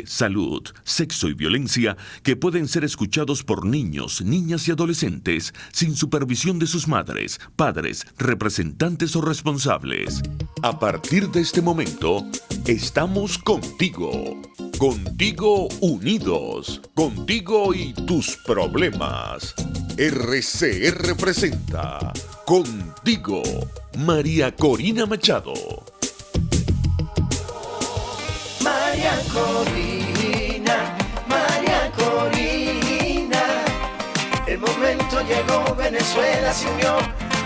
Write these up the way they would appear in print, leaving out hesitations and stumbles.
salud, sexo y violencia que pueden ser escuchados por niños, niñas y adolescentes sin supervisión de sus madres, padres, representantes o responsables. A partir de este momento, estamos contigo. Contigo unidos. Contigo y tus problemas. RCR presenta Contigo, María Corina Machado. María Corina, María Corina. El momento llegó, Venezuela se unió,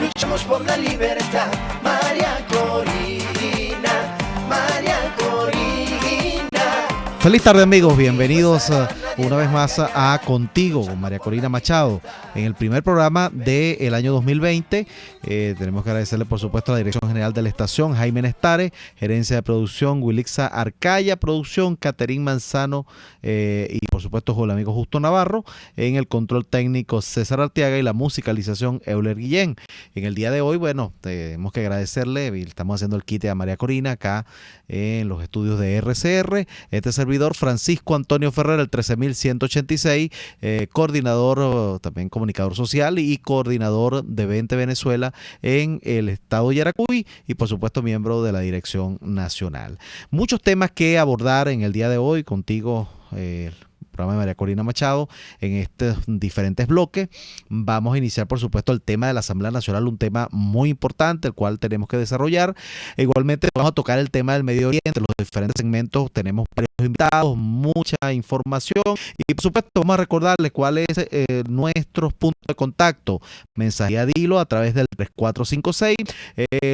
luchamos por la libertad. María Corina, María Corina. Feliz tarde, amigos, bienvenidos una vez más a Contigo con María Corina Machado en el primer programa del año 2020. Tenemos que agradecerle por supuesto a la Dirección General de la Estación, Jaime Nestare, Gerencia de Producción, Wilixa Arcaya, Producción, Caterín Manzano y por supuesto el amigo Justo Navarro, en el control técnico César Arteaga y la musicalización Euler Guillén. En el día de hoy, bueno, tenemos que agradecerle, estamos haciendo el quite a María Corina acá en los estudios de RCR, este servidor Francisco Antonio Ferrer, el 13186, coordinador, también comunicador social y coordinador de 20 Venezuela en el estado de Yaracuy y por supuesto miembro de la Dirección Nacional. Muchos temas que abordar en el día de hoy contigo, programa de María Corina Machado, en estos diferentes bloques. Vamos a iniciar por supuesto el tema de la Asamblea Nacional, un tema muy importante, el cual tenemos que desarrollar. Igualmente vamos a tocar el tema del Medio Oriente, los diferentes segmentos, tenemos varios invitados, mucha información y por supuesto vamos a recordarles cuál es nuestros puntos de contacto. Mensaje a Dilo a través del 3456,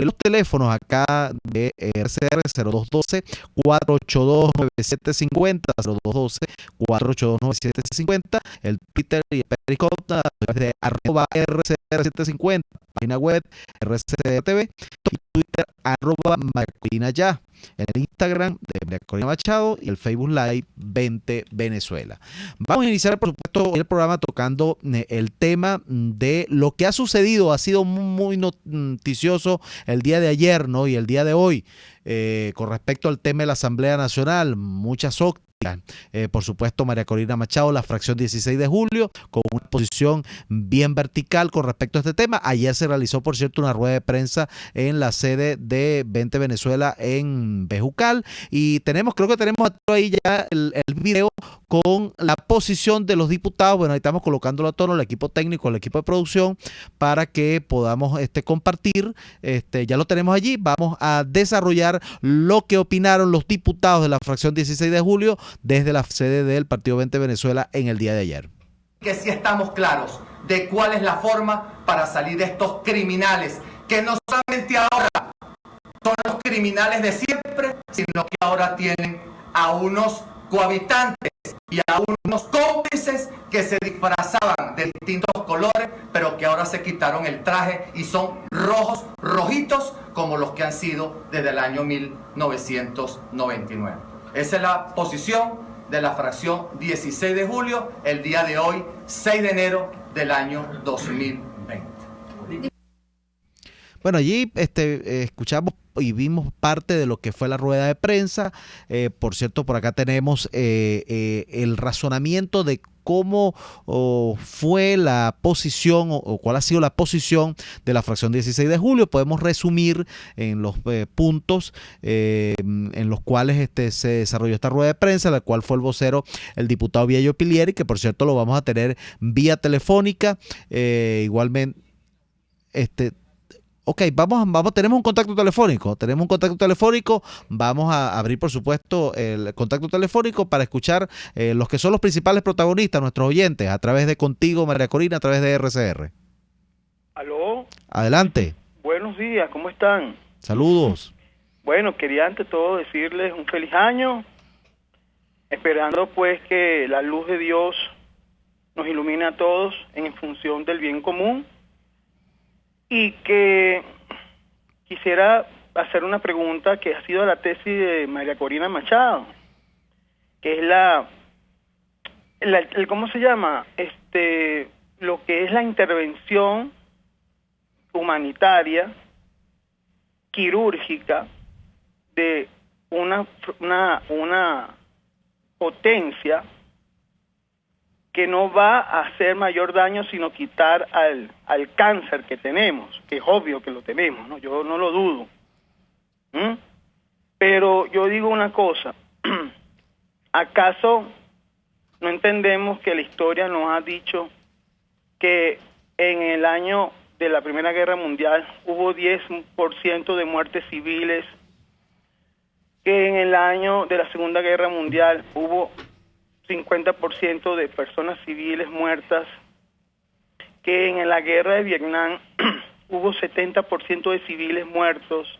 los teléfonos acá de RCR 0212 482 9750, 0212 482 9750, el Twitter y el Periscope a través de @RCR750, página web RCR y Twitter @MaríaCorinaYa, en el Instagram de María Corina Machado y el Facebook Live 20 Venezuela. Vamos a iniciar por supuesto el programa tocando el tema de lo que ha sucedido. Ha sido muy noticioso el día de ayer, ¿no? Y el día de hoy con respecto al tema de la Asamblea Nacional, muchas por supuesto María Corina Machado, la fracción 16 de julio, con una posición bien vertical con respecto a este tema. Ayer se realizó, por cierto, una rueda de prensa en la sede de 20 Venezuela en Bejucal y creo que tenemos ahí ya el video con la posición de los diputados. Bueno, ahí estamos colocándolo a tono, el equipo técnico, el equipo de producción, para que podamos compartir. Ya lo tenemos allí. Vamos a desarrollar lo que opinaron los diputados de la fracción 16 de julio desde la sede del Partido 20 Venezuela en el día de ayer. Que sí estamos claros de cuál es la forma para salir de estos criminales, que no solamente ahora son los criminales de siempre, sino que ahora tienen a unos cohabitantes y a unos cómplices que se disfrazaban de distintos colores, pero que ahora se quitaron el traje y son rojitos, como los que han sido desde el año 1999. Esa es la posición de la fracción 16 de julio, el día de hoy, 6 de enero del año 2020. Bueno, allí escuchamos y vimos parte de lo que fue la rueda de prensa. Por cierto, por acá tenemos el razonamiento de cómo fue la posición o cuál ha sido la posición de la fracción 16 de julio. Podemos resumir en los puntos en los cuales se desarrolló esta rueda de prensa, la cual fue el vocero, el diputado Viello Pilieri, que por cierto lo vamos a tener vía telefónica. Igualmente, ok, tenemos un contacto telefónico, vamos a abrir por supuesto el contacto telefónico para escuchar los que son los principales protagonistas, nuestros oyentes, a través de Contigo, María Corina, a través de RCR. ¿Aló? Adelante. Buenos días, ¿cómo están? Saludos. Bueno, quería ante todo decirles un feliz año, esperando pues que la luz de Dios nos ilumine a todos en función del bien común. Y que quisiera hacer una pregunta que ha sido la tesis de María Corina Machado, que es ¿cómo se llama? Lo que es la intervención humanitaria, quirúrgica, de una potencia que no va a hacer mayor daño sino quitar al cáncer que tenemos, que es obvio que lo tenemos, ¿no? Yo no lo dudo. Pero yo digo una cosa, ¿acaso no entendemos que la historia nos ha dicho que en el año de la Primera Guerra Mundial hubo 10% de muertes civiles, que en el año de la Segunda Guerra Mundial hubo 50% de personas civiles muertas, que en la guerra de Vietnam hubo 70% de civiles muertos,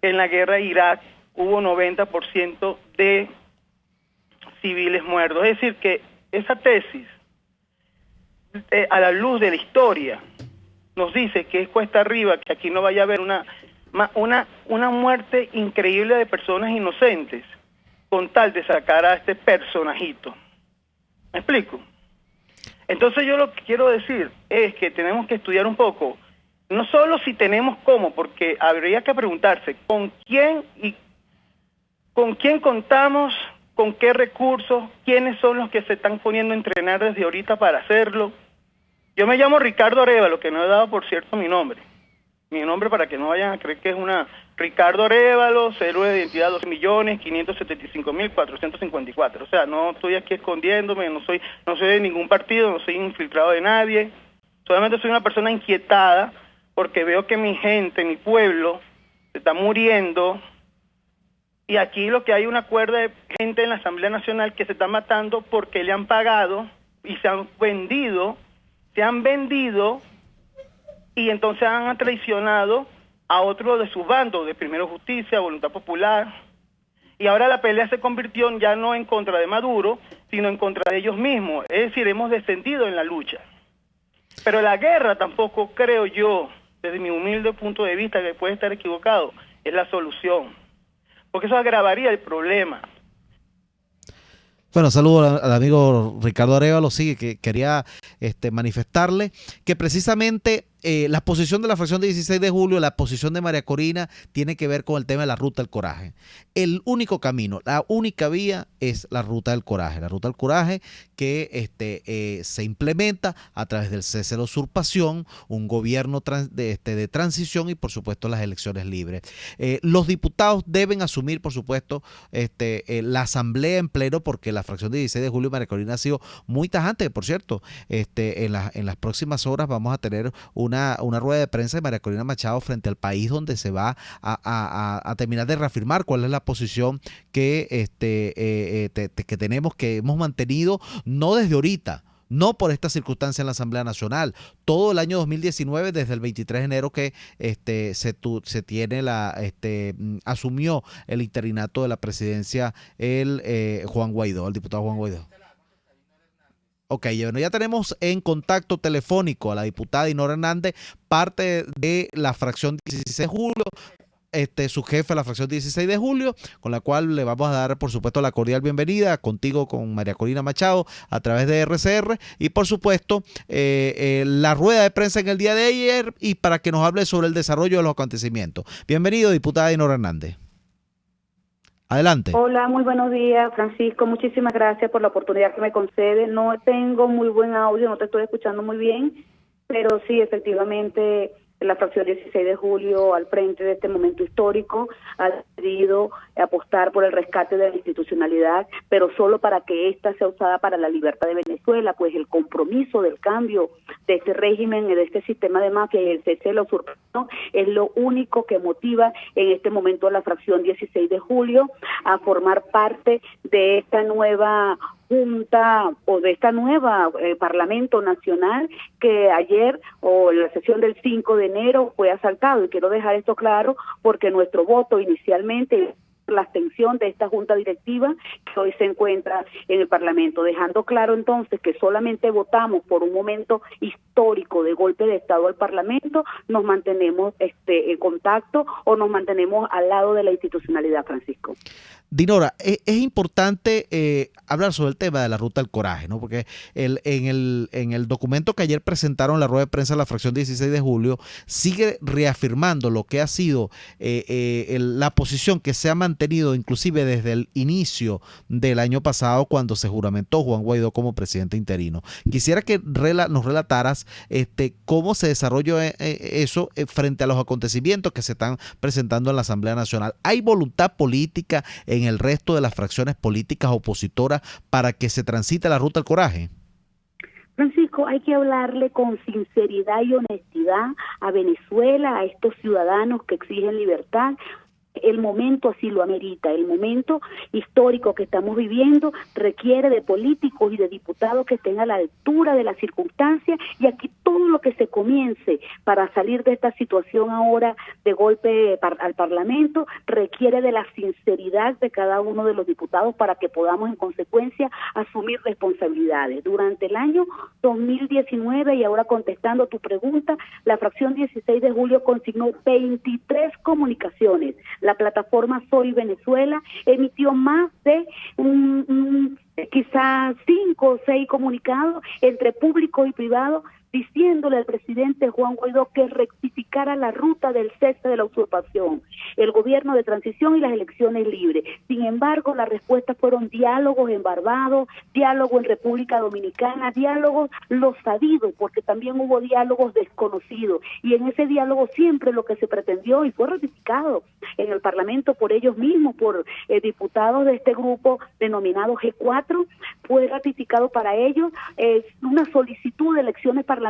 que en la guerra de Irak hubo 90% de civiles muertos? Es decir, que esa tesis, a la luz de la historia, nos dice que es cuesta arriba, que aquí no vaya a haber una muerte increíble de personas inocentes, con tal de sacar a este personajito. ¿Me explico? Entonces yo lo que quiero decir es que tenemos que estudiar un poco, no solo si tenemos cómo, porque habría que preguntarse con quién contamos, con qué recursos, quiénes son los que se están poniendo a entrenar desde ahorita para hacerlo. Yo me llamo Ricardo Arévalo, que no he dado, por cierto, mi nombre para que no vayan a creer que es una Ricardo Arévalo, cédula de identidad 12.575.454. O sea, no estoy aquí escondiéndome, no soy de ningún partido, no soy infiltrado de nadie. Solamente soy una persona inquietada porque veo que mi gente, mi pueblo, se está muriendo. Y aquí lo que hay una cuerda de gente en la Asamblea Nacional que se está matando porque le han pagado y se han vendido y entonces han traicionado a otro de sus bandos, de Primero Justicia, Voluntad Popular, y ahora la pelea se convirtió ya no en contra de Maduro, sino en contra de ellos mismos. Es decir, hemos descendido en la lucha. Pero la guerra tampoco, creo yo, desde mi humilde punto de vista, que puede estar equivocado, es la solución, porque eso agravaría el problema. Bueno, saludo al amigo Ricardo Arévalo, sí, que quería manifestarle que precisamente la posición de la fracción de 16 de julio, la posición de María Corina, tiene que ver con el tema de la Ruta del Coraje. El único camino, la única vía es la Ruta del Coraje. La Ruta del Coraje que se implementa a través del cese de la usurpación, un gobierno de transición y, por supuesto, las elecciones libres. Los diputados deben asumir, por supuesto, la asamblea en pleno, porque la fracción de 16 de julio, María Corina, ha sido muy tajante. Por cierto, en las próximas horas vamos a tener una rueda de prensa de María Corina Machado frente al país, donde se va a terminar de reafirmar cuál es la posición que tenemos, que hemos mantenido, no desde ahorita, no por esta circunstancia en la Asamblea Nacional, todo el año 2019, desde el 23 de enero que se tiene asumió el interinato de la presidencia el diputado Juan Guaidó. Ok, bueno, ya tenemos en contacto telefónico a la diputada Dinora Hernández, parte de la fracción 16 de julio, su jefe de la fracción 16 de julio, con la cual le vamos a dar, por supuesto, la cordial bienvenida contigo, con María Corina Machado, a través de RCR, y por supuesto, la rueda de prensa en el día de ayer, y para que nos hable sobre el desarrollo de los acontecimientos. Bienvenido, diputada Dinora Hernández. Adelante. Hola, muy buenos días, Francisco. Muchísimas gracias por la oportunidad que me concede. No tengo muy buen audio, no te estoy escuchando muy bien, pero sí, efectivamente, la fracción 16 de julio, al frente de este momento histórico, ha decidido apostar por el rescate de la institucionalidad, pero solo para que ésta sea usada para la libertad de Venezuela, pues el compromiso del cambio de este régimen, de este sistema de mafia y el cese de la usurpación es lo único que motiva en este momento a la fracción 16 de julio a formar parte de esta nueva Junta o de esta nueva Parlamento Nacional que ayer o en la sesión del 5 de enero fue asaltado, y quiero dejar esto claro porque nuestro voto inicialmente la abstención de esta junta directiva que hoy se encuentra en el Parlamento, dejando claro entonces que solamente votamos por un momento histórico histórico de golpe de Estado al Parlamento, nos mantenemos en contacto o nos mantenemos al lado de la institucionalidad, Francisco. Dinora, es importante hablar sobre el tema de la Ruta del Coraje, ¿no? Porque en el documento que ayer presentaron en la rueda de prensa de la fracción 16 de julio, sigue reafirmando lo que ha sido la posición que se ha mantenido inclusive desde el inicio del año pasado, cuando se juramentó Juan Guaidó como presidente interino. Quisiera que nos relataras cómo se desarrolló eso frente a los acontecimientos que se están presentando en la Asamblea Nacional. ¿Hay voluntad política en el resto de las fracciones políticas opositoras para que se transite la Ruta del Coraje? Francisco, hay que hablarle con sinceridad y honestidad a Venezuela, a estos ciudadanos que exigen libertad. El momento así lo amerita, el momento histórico que estamos viviendo requiere de políticos y de diputados que estén a la altura de las circunstancias, y aquí todo lo que se comience para salir de esta situación ahora de golpe al Parlamento requiere de la sinceridad de cada uno de los diputados para que podamos en consecuencia asumir responsabilidades. Durante el año 2019, y ahora contestando tu pregunta, la fracción 16 de julio consignó 23 comunicaciones. La plataforma Soy Venezuela emitió más de quizás 5 o 6 comunicados entre público y privado, diciéndole al presidente Juan Guaidó que rectificara la ruta del cese de la usurpación, el gobierno de transición y las elecciones libres. Sin embargo, las respuestas fueron diálogos en Barbados, diálogos en República Dominicana, diálogos los sabidos, porque también hubo diálogos desconocidos, y en ese diálogo siempre lo que se pretendió, y fue ratificado en el Parlamento por ellos mismos, por diputados de este grupo denominado G4, fue ratificado para ellos una solicitud de elecciones parlamentarias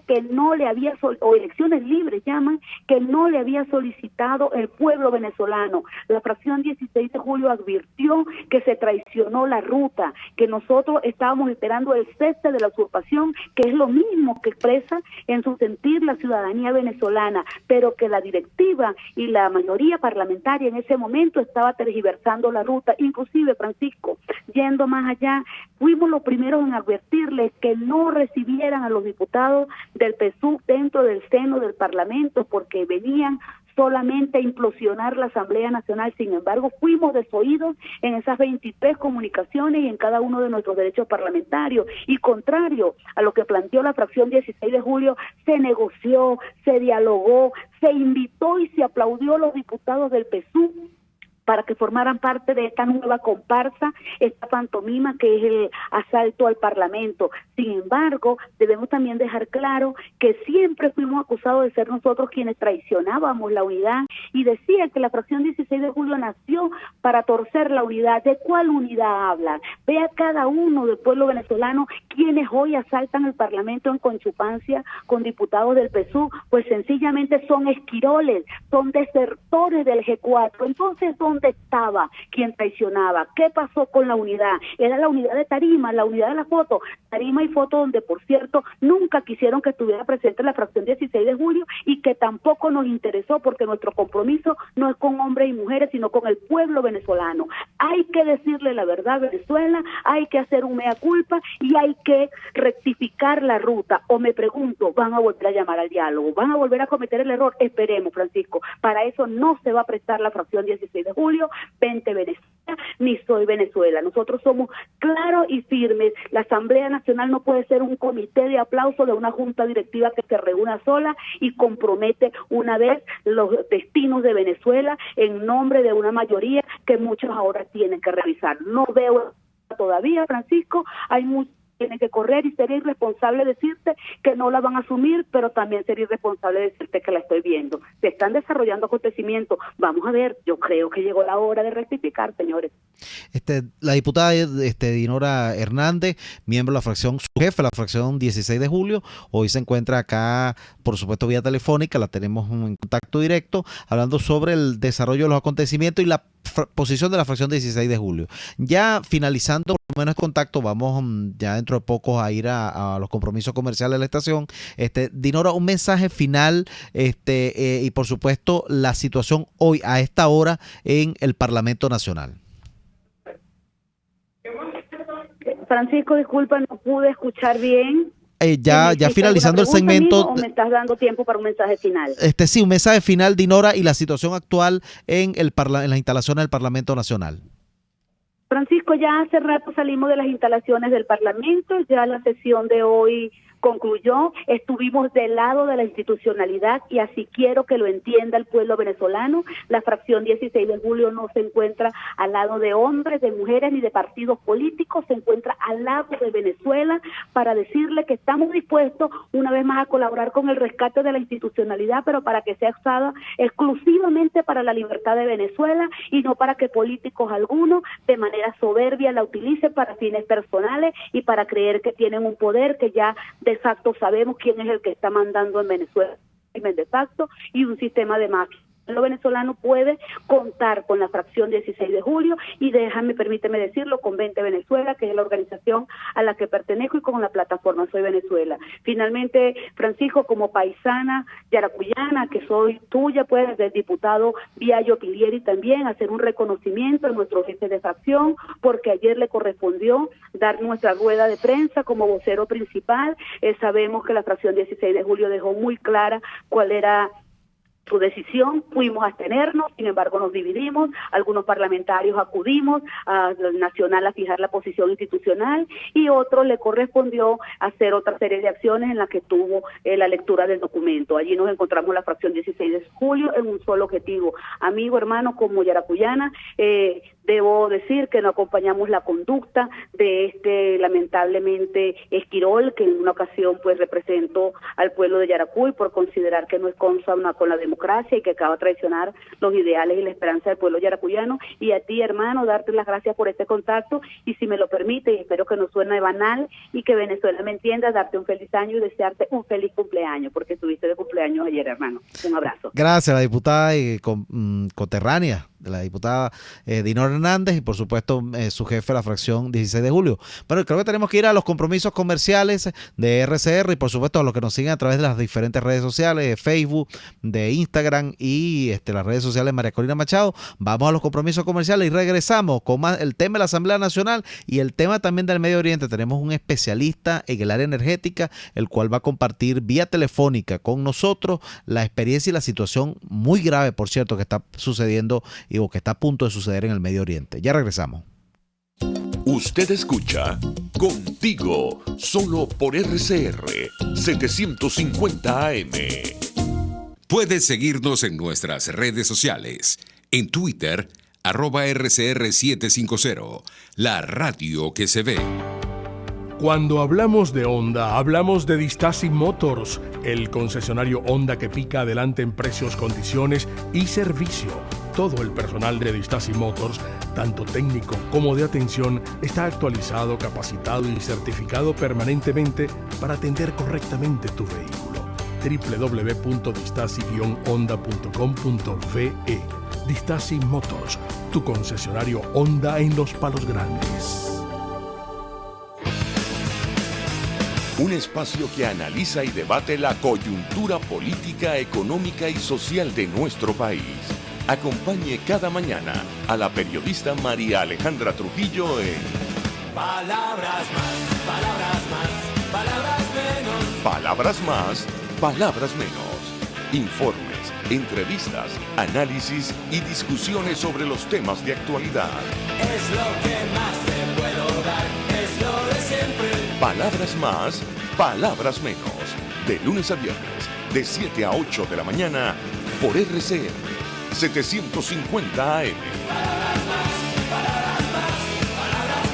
que no le había, o elecciones libres llaman, que no le había solicitado el pueblo venezolano. La fracción 16 de julio advirtió que se traicionó la ruta, que nosotros estábamos esperando el cese de la usurpación, que es lo mismo que expresa en su sentir la ciudadanía venezolana, pero que la directiva y la mayoría parlamentaria en ese momento estaba tergiversando la ruta. Inclusive, Francisco, yendo más allá, fuimos los primeros en advertirles que no recibieran a los diputados del PSUV dentro del seno del Parlamento, porque venían solamente a implosionar la Asamblea Nacional. Sin embargo, fuimos desoídos en esas 23 comunicaciones y en cada uno de nuestros derechos parlamentarios. Y contrario a lo que planteó la fracción 16 de julio, se negoció, se dialogó, se invitó y se aplaudió a los diputados del PSUV para que formaran parte de esta nueva comparsa, esta pantomima que es el asalto al Parlamento. Sin embargo, debemos también dejar claro que siempre fuimos acusados de ser nosotros quienes traicionábamos la unidad, y decía que la fracción 16 de julio nació para torcer la unidad. ¿De cuál unidad hablan? Vea cada uno del pueblo venezolano quienes hoy asaltan el Parlamento en conchupancia con diputados del PSUV, pues sencillamente son esquiroles, son desertores del G4. Entonces, ¿dónde estaba quien traicionaba? ¿Qué pasó con la unidad? Era la unidad de tarima, la unidad de la foto, tarima y foto, donde por cierto nunca quisieron que estuviera presente la fracción 16 de julio, y que tampoco nos interesó, porque nuestro compromiso no es con hombres y mujeres, sino con el pueblo venezolano. Hay que decirle la verdad a Venezuela, hay que hacer un mea culpa y hay que rectificar la ruta. O me pregunto, ¿van a volver a llamar al diálogo? ¿Van a volver a cometer el error? Esperemos, Francisco. Para eso no se va a prestar la fracción 16 de julio, 20 Venezuela, ni Soy Venezuela. Nosotros somos claros y firmes. La Asamblea Nacional no puede ser un comité de aplauso de una junta directiva que se reúna sola y compromete una vez los destinos de Venezuela en nombre de una mayoría que muchos ahora tienen que revisar. No veo todavía, Francisco, hay muchos tienen que correr, y sería irresponsable decirte que no la van a asumir, pero también sería irresponsable decirte que la estoy viendo. Se están desarrollando acontecimientos. Vamos a ver, yo creo que llegó la hora de rectificar, señores. La diputada Dinora Hernández, miembro de la fracción, su jefe de la fracción 16 de julio, hoy se encuentra acá, por supuesto vía telefónica, la tenemos en contacto directo, hablando sobre el desarrollo de los acontecimientos y la posición de la fracción 16 de julio. Ya finalizando por lo menos el contacto, vamos ya dentro de poco a ir a los compromisos comerciales de la estación. Dinora, un mensaje final y por supuesto la situación hoy a esta hora en el Parlamento Nacional. Francisco, disculpa, no pude escuchar bien. ya finalizando el segmento. ¿O me estás dando tiempo para un mensaje final? Sí, un mensaje final, Dinora, y la situación actual en las instalaciones del Parlamento Nacional. Francisco, ya hace rato salimos de las instalaciones del Parlamento, ya la sesión de hoy concluyó, estuvimos del lado de la institucionalidad y así quiero que lo entienda el pueblo venezolano. La fracción 16 de julio no se encuentra al lado de hombres, de mujeres ni de partidos políticos, se encuentra al lado de Venezuela para decirle que estamos dispuestos una vez más a colaborar con el rescate de la institucionalidad, pero para que sea usada exclusivamente para la libertad de Venezuela y no para que políticos algunos de manera soberbia la utilicen para fines personales y para creer que tienen un poder que ya de facto sabemos quién es el que está mandando en Venezuela, de facto, y un sistema de mafia. Lo venezolano puede contar con la fracción 16 de julio y permíteme decirlo, con 20 Venezuela, que es la organización a la que pertenezco, y con la plataforma Soy Venezuela. Finalmente, Francisco, como paisana yaracuyana, que soy tuya, pues, del diputado Viallo Pilieri también, hacer un reconocimiento a nuestro jefe de fracción, porque ayer le correspondió dar nuestra rueda de prensa como vocero principal. Sabemos que la fracción 16 de julio dejó muy clara cuál era su decisión, fuimos a abstenernos, sin embargo nos dividimos, algunos parlamentarios acudimos a Nacional a fijar la posición institucional y otro le correspondió hacer otra serie de acciones en las que tuvo la lectura del documento. Allí nos encontramos la fracción 16 de julio en un solo objetivo. Amigo, hermano, como yaracuyana, debo decir que no acompañamos la conducta de este lamentablemente Esquirol, que en una ocasión pues representó al pueblo de Yaracuy por considerar que no es consona con la democracia y que acaba de traicionar los ideales y la esperanza del pueblo yaracuyano. Y a ti, hermano, darte las gracias por este contacto y, si me lo permite, y espero que no suene banal y que Venezuela me entienda, darte un feliz año y desearte un feliz cumpleaños, porque estuviste de cumpleaños ayer, hermano. Un abrazo. Gracias, la diputada y coterránea de la diputada Dinora Hernández y por supuesto su jefe de la fracción 16 de julio. Bueno, creo que tenemos que ir a los compromisos comerciales de RCR y por supuesto a los que nos siguen a través de las diferentes redes sociales, de Facebook, de Instagram y las redes sociales de María Corina Machado. Vamos a los compromisos comerciales y regresamos con más el tema de la Asamblea Nacional y el tema también del Medio Oriente. Tenemos un especialista en el área energética, el cual va a compartir vía telefónica con nosotros la experiencia y la situación muy grave, por cierto, que está sucediendo o que está a punto de suceder en el Medio Oriente. Ya regresamos. Usted escucha Contigo, solo por RCR 750 AM. Puedes seguirnos en nuestras redes sociales. En Twitter, @RCR750, la radio que se ve. Cuando hablamos de Honda, hablamos de Distasi Motors, el concesionario Honda que pica adelante en precios, condiciones y servicio. Todo el personal de Distasi Motors, tanto técnico como de atención, está actualizado, capacitado y certificado permanentemente para atender correctamente tu vehículo. www.distasi-honda.com.ve. Distasi Motors, tu concesionario Honda en Los Palos Grandes. Un espacio que analiza y debate la coyuntura política, económica y social de nuestro país. Acompañe cada mañana a la periodista María Alejandra Trujillo en Palabras más, palabras más, palabras menos. Palabras más, palabras menos. Informes, entrevistas, análisis y discusiones sobre los temas de actualidad. Es lo que más te puedo dar, es lo de siempre. Palabras más, palabras menos. De lunes a viernes, de 7 a 8 de la mañana, por RCR 750 AM. Palabras más, palabras más, palabras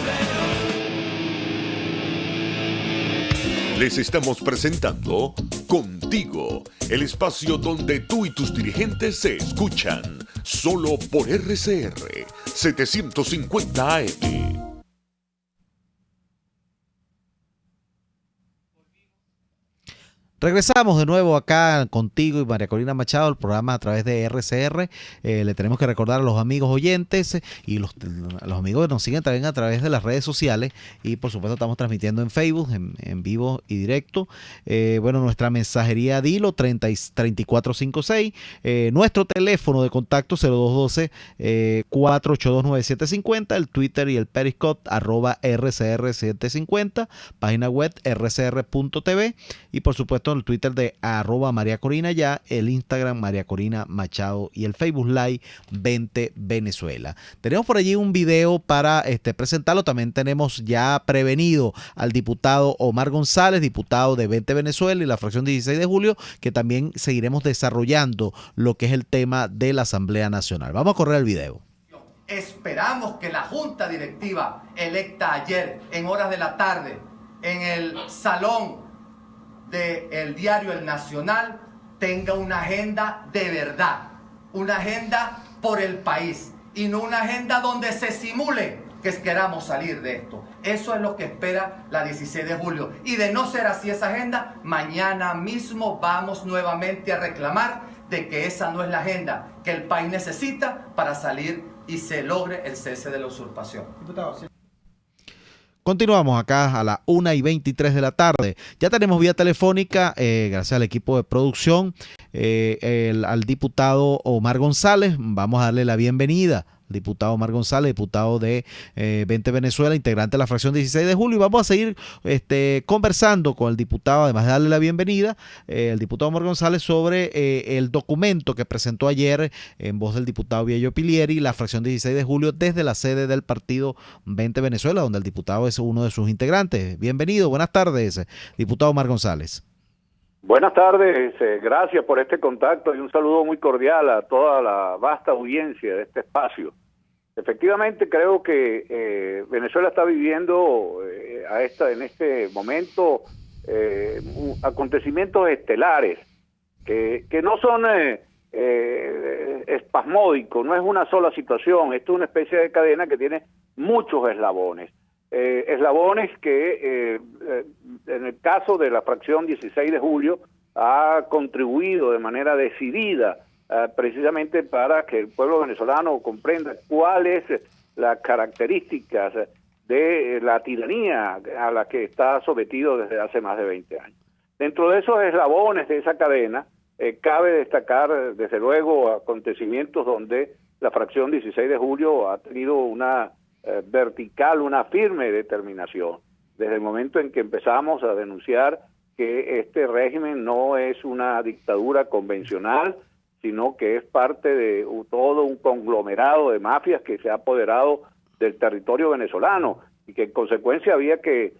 menos. Les estamos presentando Contigo, el espacio donde tú y tus dirigentes se escuchan, solo por RCR 750 AM. Regresamos de nuevo acá contigo y María Corina Machado, el programa a través de RCR. Le tenemos que recordar a los amigos oyentes y los amigos que nos siguen también a través de las redes sociales, y por supuesto estamos transmitiendo en Facebook, en vivo y directo. Bueno, nuestra mensajería Dilo 3456, nuestro teléfono de contacto 0212-482-9750, el Twitter y el Periscope @RCR750, página web rcr.tv, y por supuesto el Twitter de @María Corina ya, el Instagram María Corina Machado y el Facebook Live 20 Venezuela. Tenemos por allí un video para presentarlo. También tenemos ya prevenido al diputado Omar González, diputado de 20 Venezuela y la fracción 16 de julio, que también seguiremos desarrollando lo que es el tema de la Asamblea Nacional. Vamos a correr el video. Esperamos que la junta directiva electa ayer en horas de la tarde en el salón del diario El Nacional tenga una agenda de verdad, una agenda por el país y no una agenda donde se simule que queramos salir de esto. Eso es lo que espera la 16 de julio. Y de no ser así esa agenda, mañana mismo vamos nuevamente a reclamar de que esa no es la agenda que el país necesita para salir y se logre el cese de la usurpación. Diputado, sí. Continuamos acá a las 1:23 de la tarde. Ya tenemos vía telefónica, gracias al equipo de producción, al diputado Omar González. Vamos a darle la bienvenida. Diputado Omar González, diputado de 20 Venezuela, integrante de la fracción 16 de julio, y vamos a seguir conversando con el diputado, además de darle la bienvenida, el diputado Omar González, sobre el documento que presentó ayer en voz del diputado Viejo Pilieri, la fracción 16 de julio, desde la sede del partido 20 Venezuela, donde el diputado es uno de sus integrantes. Bienvenido, buenas tardes, diputado Omar González. Buenas tardes, gracias por este contacto y un saludo muy cordial a toda la vasta audiencia de este espacio. Efectivamente, creo que Venezuela está viviendo en este momento acontecimientos estelares que no son espasmódicos, no es una sola situación, esto es una especie de cadena que tiene muchos eslabones. Eslabones que en el caso de la fracción 16 de julio ha contribuido de manera decidida precisamente para que el pueblo venezolano comprenda cuáles las características de la tiranía a la que está sometido desde hace más de 20 años. Dentro de esos eslabones de esa cadena cabe destacar desde luego acontecimientos donde la fracción 16 de julio ha tenido una vertical, una firme determinación. Desde el momento en que empezamos a denunciar que este régimen no es una dictadura convencional, sino que es parte de todo un conglomerado de mafias que se ha apoderado del territorio venezolano y que en consecuencia había que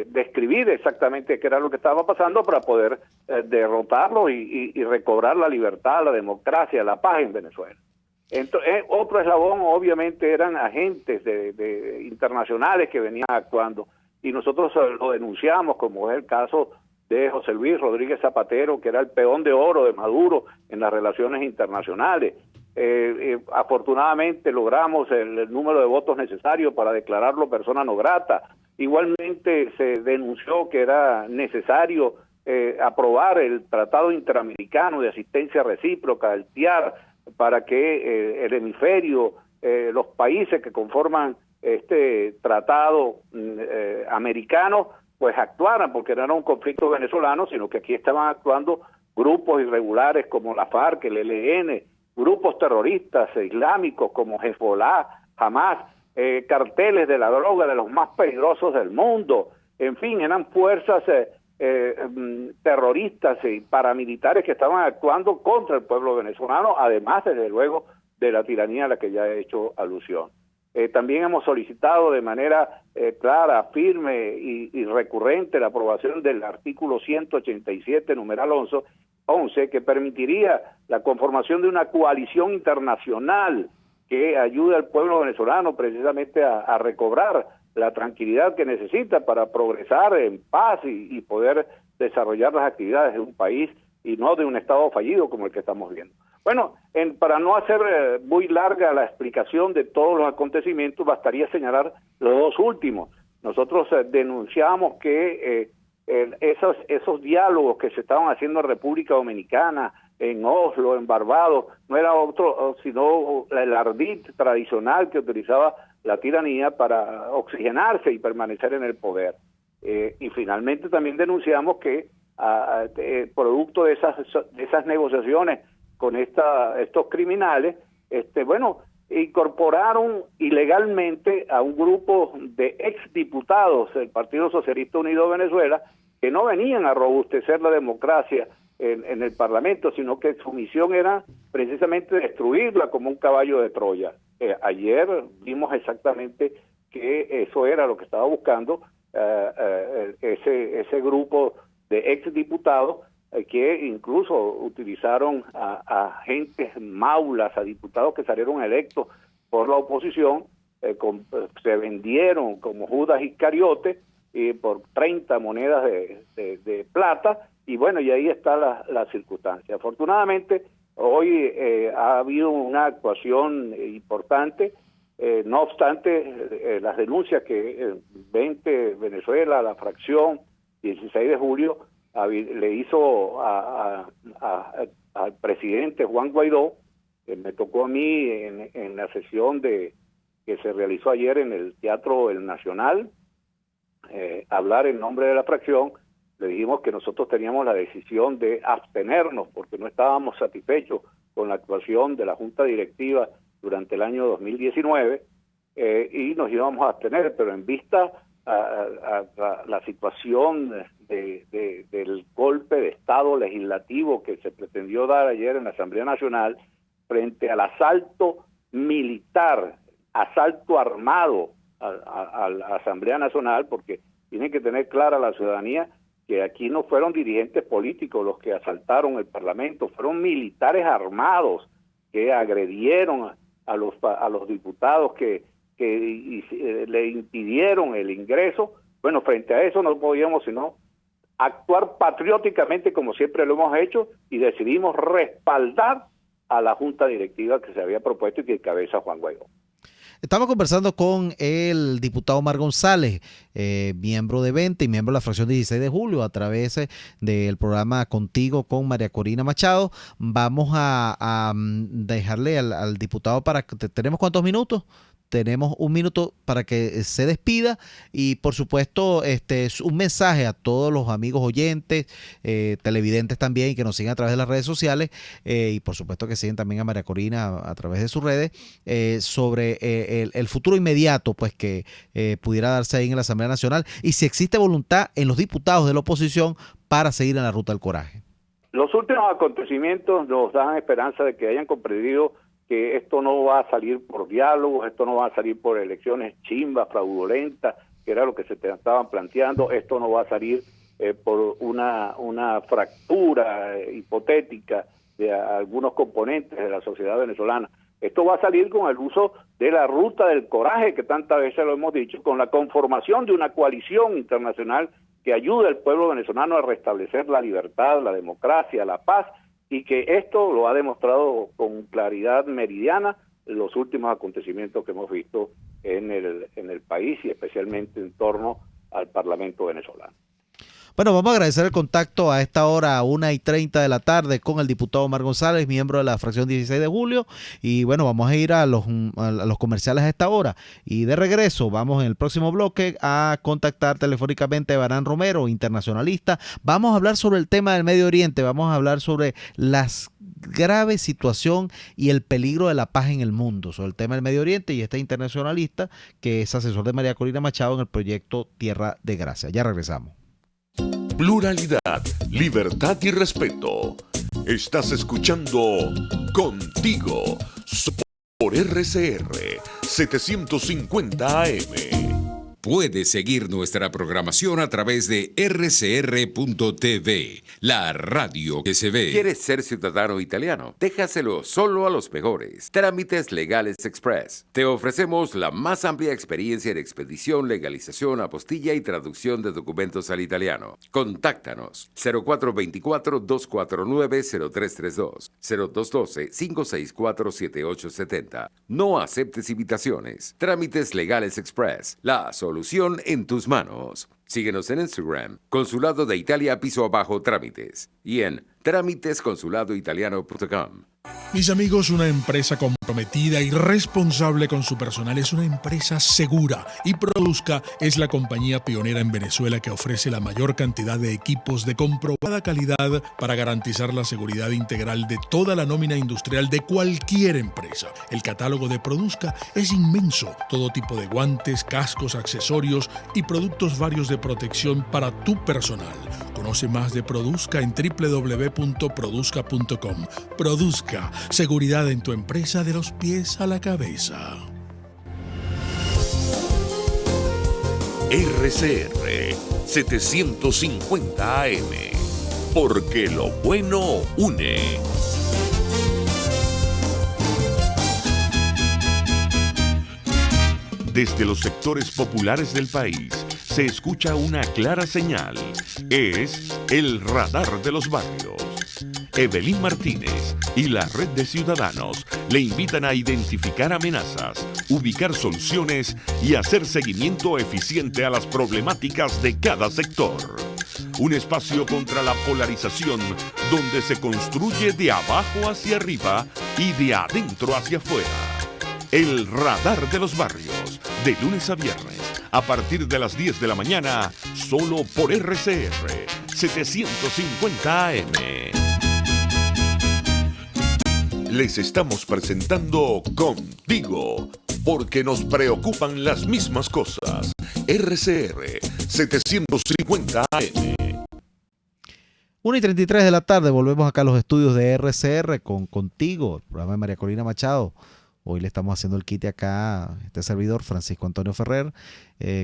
describir exactamente qué era lo que estaba pasando para poder derrotarlo y recobrar la libertad, la democracia, la paz en Venezuela. Entonces, otro eslabón obviamente eran agentes internacionales que venían actuando y nosotros lo denunciamos, como es el caso de José Luis Rodríguez Zapatero, que era el peón de oro de Maduro en las relaciones internacionales. Afortunadamente logramos el número de votos necesarios para declararlo persona no grata. Igualmente se denunció que era necesario aprobar el Tratado Interamericano de Asistencia Recíproca, el TIAR, para que el hemisferio, los países que conforman este tratado americano, pues actuaran, porque no era un conflicto venezolano, sino que aquí estaban actuando grupos irregulares como la FARC, el ELN, grupos terroristas islámicos como Hezbollah, Hamas, carteles de la droga de los más peligrosos del mundo. En fin, eran fuerzas terroristas y paramilitares que estaban actuando contra el pueblo venezolano, además, desde luego, de la tiranía a la que ya he hecho alusión. También hemos solicitado de manera clara, firme y recurrente la aprobación del artículo 187, numeral 11, que permitiría la conformación de una coalición internacional que ayude al pueblo venezolano precisamente a recobrar la tranquilidad que necesita para progresar en paz y poder desarrollar las actividades de un país y no de un Estado fallido como el que estamos viendo. Bueno, para no hacer muy larga la explicación de todos los acontecimientos, bastaría señalar los dos últimos. Nosotros denunciamos que esos diálogos que se estaban haciendo en República Dominicana, en Oslo, en Barbados, no era otro sino el ardid tradicional que utilizaba la tiranía para oxigenarse y permanecer en el poder. Y finalmente también denunciamos que producto de esas negociaciones con estos criminales, incorporaron ilegalmente a un grupo de exdiputados del Partido Socialista Unido de Venezuela que no venían a robustecer la democracia en el Parlamento, sino que su misión era precisamente destruirla como un caballo de Troya. Ayer vimos exactamente que eso era lo que estaba buscando ese grupo de exdiputados que incluso utilizaron a agentes maulas, a diputados que salieron electos por la oposición, se vendieron como Judas Iscariote por 30 monedas de plata, y bueno, y ahí está la circunstancia. Afortunadamente, hoy ha habido una actuación importante, no obstante, las denuncias que 20 Venezuela, la fracción 16 de julio, le hizo al presidente Juan Guaidó, me tocó a mí en la sesión que se realizó ayer en el Teatro El Nacional, hablar en nombre de la fracción. Le dijimos que nosotros teníamos la decisión de abstenernos porque no estábamos satisfechos con la actuación de la Junta Directiva durante el año 2019 y nos íbamos a abstener, pero en vista a la situación del golpe de Estado legislativo que se pretendió dar ayer en la Asamblea Nacional frente al asalto militar, asalto armado a la Asamblea Nacional, porque tiene que tener clara la ciudadanía que aquí no fueron dirigentes políticos los que asaltaron el Parlamento, fueron militares armados que agredieron a los diputados que le impidieron el ingreso. Bueno, frente a eso no podíamos sino actuar patrióticamente como siempre lo hemos hecho y decidimos respaldar a la Junta Directiva que se había propuesto y que encabeza Juan Guaidó. Estamos conversando con el diputado Omar González, miembro de 20 y miembro de la fracción 16 de julio, a través del programa Contigo con María Corina Machado. Vamos a dejarle al diputado ¿tenemos cuántos minutos? Tenemos un minuto para que se despida y por supuesto un mensaje a todos los amigos oyentes, televidentes también, que nos siguen a través de las redes sociales y por supuesto que siguen también a María Corina a través de sus redes sobre el futuro inmediato pues que pudiera darse ahí en la Asamblea Nacional y si existe voluntad en los diputados de la oposición para seguir en la ruta del coraje. Los últimos acontecimientos nos dan esperanza de que hayan comprendido que esto no va a salir por diálogos, esto no va a salir por elecciones chimbas, fraudulentas, que era lo que se estaban planteando, esto no va a salir por una fractura hipotética de algunos componentes de la sociedad venezolana. Esto va a salir con el uso de la ruta del coraje, que tantas veces lo hemos dicho, con la conformación de una coalición internacional que ayude al pueblo venezolano a restablecer la libertad, la democracia, la paz, y que esto lo ha demostrado con claridad meridiana los últimos acontecimientos que hemos visto en el país y especialmente en torno al Parlamento venezolano. Bueno, vamos a agradecer el contacto a esta hora, 1:30 de la tarde, con el diputado Omar González, miembro de la fracción 16 de julio. Y bueno, vamos a ir a los comerciales a esta hora. Y de regreso, vamos en el próximo bloque a contactar telefónicamente a Barán Romero, internacionalista. Vamos a hablar sobre el tema del Medio Oriente, vamos a hablar sobre la grave situación y el peligro de la paz en el mundo, sobre el tema del Medio Oriente y este internacionalista que es asesor de María Corina Machado en el proyecto Tierra de Gracia. Ya regresamos. Pluralidad, libertad y respeto. Estás escuchando Contigo por RCR 750 AM. Puedes seguir nuestra programación a través de rcr.tv, la radio que se ve. ¿Quieres ser ciudadano italiano? Déjaselo solo a los mejores. Trámites Legales Express. Te ofrecemos la más amplia experiencia en expedición, legalización, apostilla y traducción de documentos al italiano. Contáctanos 0424-249-0332, 0212-564-7870. No aceptes invitaciones. Trámites Legales Express. La solución en tus manos. Síguenos en Instagram, Consulado de Italia piso abajo trámites, y en trámitesconsuladoitaliano.com. Mis amigos, una empresa comprometida y responsable con su personal es una empresa segura, y Produzca es la compañía pionera en Venezuela que ofrece la mayor cantidad de equipos de comprobada calidad para garantizar la seguridad integral de toda la nómina industrial de cualquier empresa. El catálogo de Produzca es inmenso, todo tipo de guantes, cascos, accesorios y productos varios de protección para tu personal. Conoce más de Produzca en www.produzca.com. Produzca, seguridad en tu empresa de los pies a la cabeza. RCR 750 AM, porque lo bueno une. Desde los sectores populares del país se escucha una clara señal. Es el radar de los barrios. Evelyn Martínez y la red de ciudadanos le invitan a identificar amenazas, ubicar soluciones y hacer seguimiento eficiente a las problemáticas de cada sector. Un espacio contra la polarización donde se construye de abajo hacia arriba y de adentro hacia afuera. El radar de los barrios, de lunes a viernes, a partir de las 10 de la mañana, solo por RCR 750 AM. Les estamos presentando Contigo, porque nos preocupan las mismas cosas. RCR 750 AM. 1:33 de la tarde, volvemos acá a los estudios de RCR con Contigo, el programa de María Corina Machado. Hoy le estamos haciendo el quite acá a este servidor, Francisco Antonio Ferrer,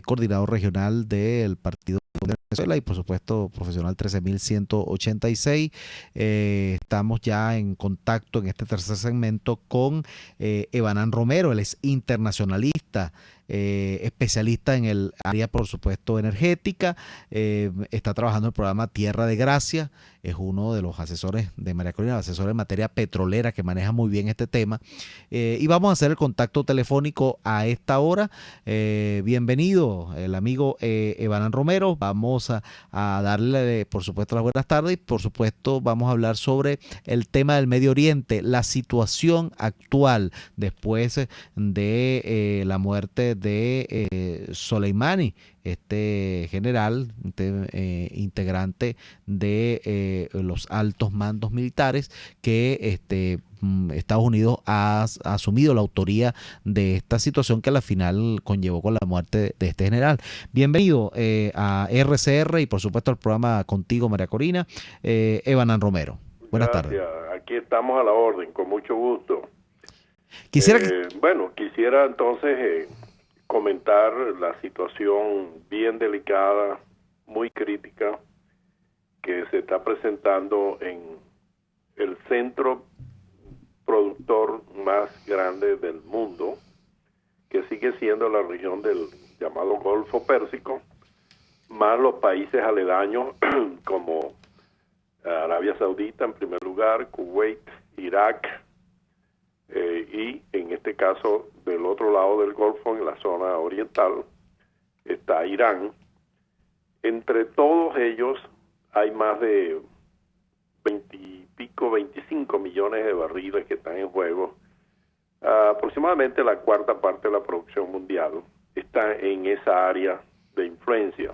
coordinador regional del Partido de Venezuela y por supuesto profesional 13.186. Estamos ya en contacto en este tercer segmento con Evanán Romero. Él es internacionalista, especialista en el área, por supuesto, energética. Está trabajando en el programa Tierra de Gracia. Es uno de los asesores de María Corina, asesor en materia petrolera, que maneja muy bien este tema. Y vamos a hacer el contacto telefónico a esta hora. Bienvenido, el amigo Evanán Romero. Vamos a darle, por supuesto, las buenas tardes y, por supuesto, vamos a hablar sobre el tema del Medio Oriente, la situación actual después de la muerte de Soleimani, este general, integrante de los altos mandos militares, que Estados Unidos ha asumido la autoría de esta situación que a la final conllevó con la muerte de este general. Bienvenido a RCR y por supuesto al programa Contigo, María Corina. Evanán Romero, buenas tardes. Aquí estamos a la orden, con mucho gusto. Quisiera entonces comentar la situación bien delicada, muy crítica, que se está presentando en el centro productor más grande del mundo, que sigue siendo la región del llamado Golfo Pérsico, más los países aledaños como Arabia Saudita en primer lugar, Kuwait, Irak, y en este caso del otro lado del Golfo, en la zona oriental, está Irán. Entre todos ellos hay más de 25 millones de barriles que están en juego. Aproximadamente la cuarta parte de la producción mundial está en esa área de influencia.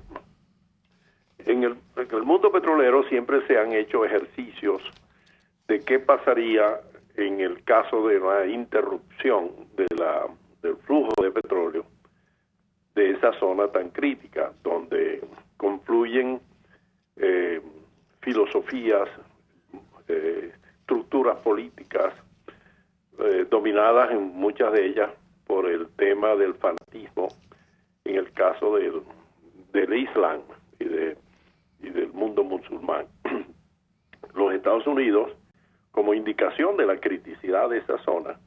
En el mundo petrolero siempre se han hecho ejercicios de qué pasaría en el caso de una interrupción del flujo de petróleo de esa zona tan crítica, donde confluyen filosofías, estructuras políticas, dominadas en muchas de ellas por el tema del fanatismo, en el caso del Islam y del mundo musulmán. Los Estados Unidos, como indicación de la criticidad de esa zona,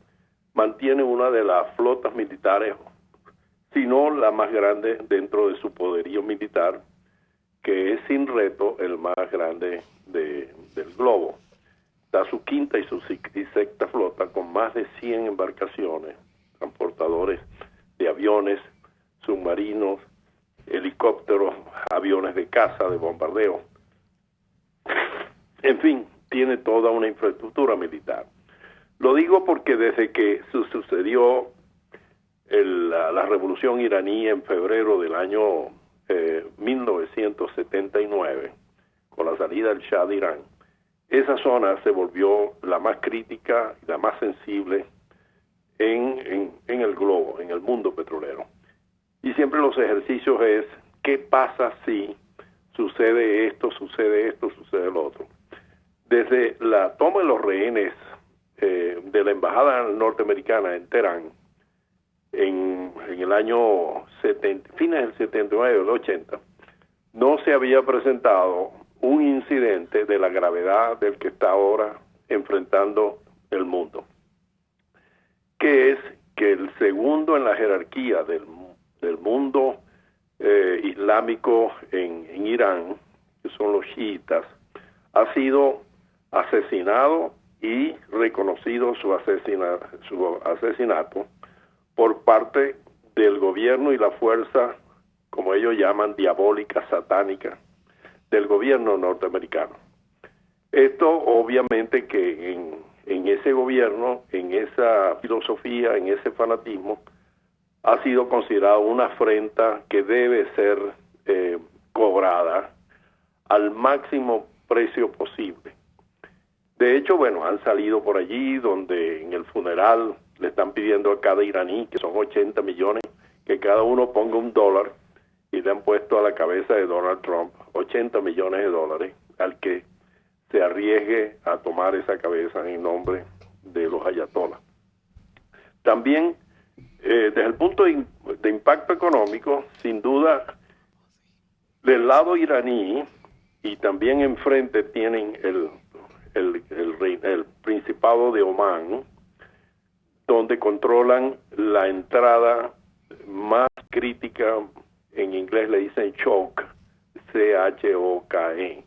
mantiene una de las flotas militares, si no la más grande dentro de su poderío militar, que es sin reto el más grande del globo. Está su quinta y su sexta flota con más de 100 embarcaciones, transportadores de aviones, submarinos, helicópteros, aviones de caza, de bombardeo. En fin, tiene toda una infraestructura militar. Lo digo porque desde que sucedió la revolución iraní en febrero del año 1979, con la salida del Shah de Irán, esa zona se volvió la más crítica y la más sensible en el globo, en el mundo petrolero. Y siempre los ejercicios es, ¿qué pasa si sucede esto, sucede lo otro? Desde la toma de los rehenes de la embajada norteamericana en Teherán, en el año 70, fines del 79 o el 80, no se había presentado un incidente de la gravedad del que está ahora enfrentando el mundo, que es que el segundo en la jerarquía del mundo islámico en Irán, que son los chiitas, ha sido asesinado y reconocido su asesinato por parte del gobierno y la fuerza, como ellos llaman, diabólica, satánica, del gobierno norteamericano. Esto obviamente que en ese gobierno, en esa filosofía, en ese fanatismo, ha sido considerado una afrenta que debe ser cobrada al máximo precio posible. De hecho, bueno, han salido por allí donde en el funeral le están pidiendo a cada iraní, que son 80 millones, que cada uno ponga $1, y le han puesto a la cabeza de Donald Trump 80 millones de dólares al que se arriesgue a tomar esa cabeza en nombre de los ayatolás. También, desde el punto de impacto económico, sin duda, del lado iraní, y también enfrente tienen el Principado de Omán, donde controlan la entrada más crítica, en inglés le dicen choke, CHOKE,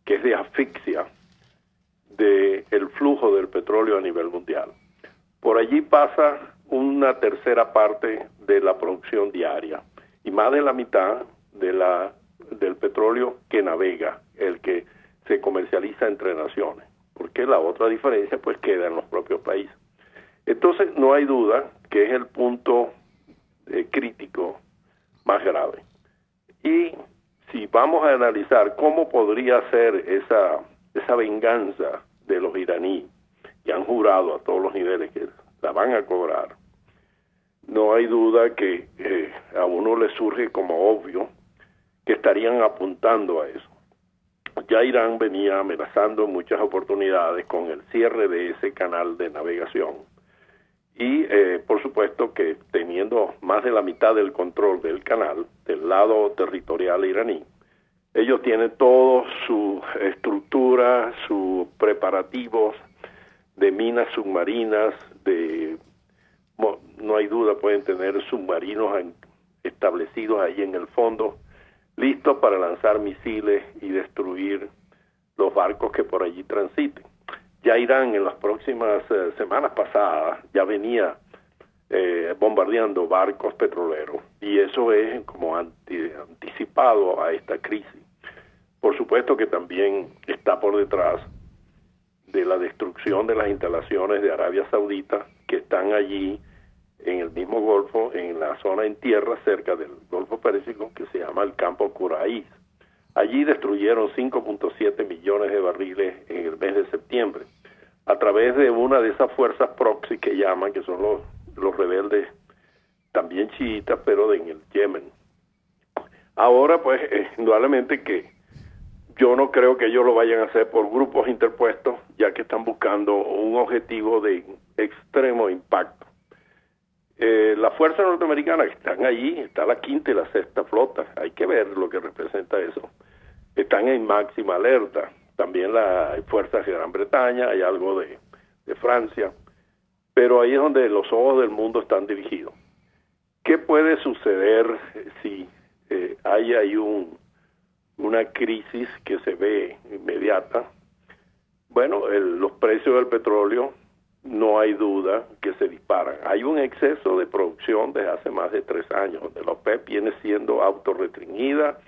que es de asfixia del flujo del petróleo a nivel mundial. Por allí pasa una tercera parte de la producción diaria y más de la mitad del petróleo que navega, el que se comercializa entre naciones, porque la otra diferencia pues queda en los propios países. Entonces no hay duda que es el punto crítico más grave. Y si vamos a analizar cómo podría ser esa venganza de los iraníes, que han jurado a todos los niveles que la van a cobrar, no hay duda que a uno le surge como obvio que estarían apuntando a eso. Ya Irán venía amenazando en muchas oportunidades con el cierre de ese canal de navegación y por supuesto que teniendo más de la mitad del control del canal del lado territorial iraní, ellos tienen toda su estructura, sus preparativos de minas submarinas, no hay duda, pueden tener submarinos establecidos ahí en el fondo, listos para lanzar misiles y destruir los barcos que por allí transiten. Ya Irán en las próximas semanas pasadas ya venía bombardeando barcos petroleros y eso es como anticipado a esta crisis. Por supuesto que también está por detrás de la destrucción de las instalaciones de Arabia Saudita que están allí en el mismo Golfo, en la zona en tierra cerca del Golfo Pérsico, que se llama el campo Quraiz. Allí destruyeron 5.7 millones de barriles en el mes de septiembre, a través de una de esas fuerzas proxy que llaman, que son los rebeldes, también chiitas, pero en el Yemen. Ahora, pues, indudablemente que yo no creo que ellos lo vayan a hacer por grupos interpuestos, ya que están buscando un objetivo de extremo impacto. Las fuerzas norteamericanas que están allí, está la quinta y la sexta flota, hay que ver lo que representa eso, están en máxima alerta. También hay fuerzas de Gran Bretaña, hay algo de Francia, pero ahí es donde los ojos del mundo están dirigidos. ¿Qué puede suceder si hay ahí una crisis que se ve inmediata? Bueno, los precios del petróleo no hay duda que se disparan. Hay un exceso de producción desde hace más de 3 años, donde la OPEP viene siendo autorrestringida,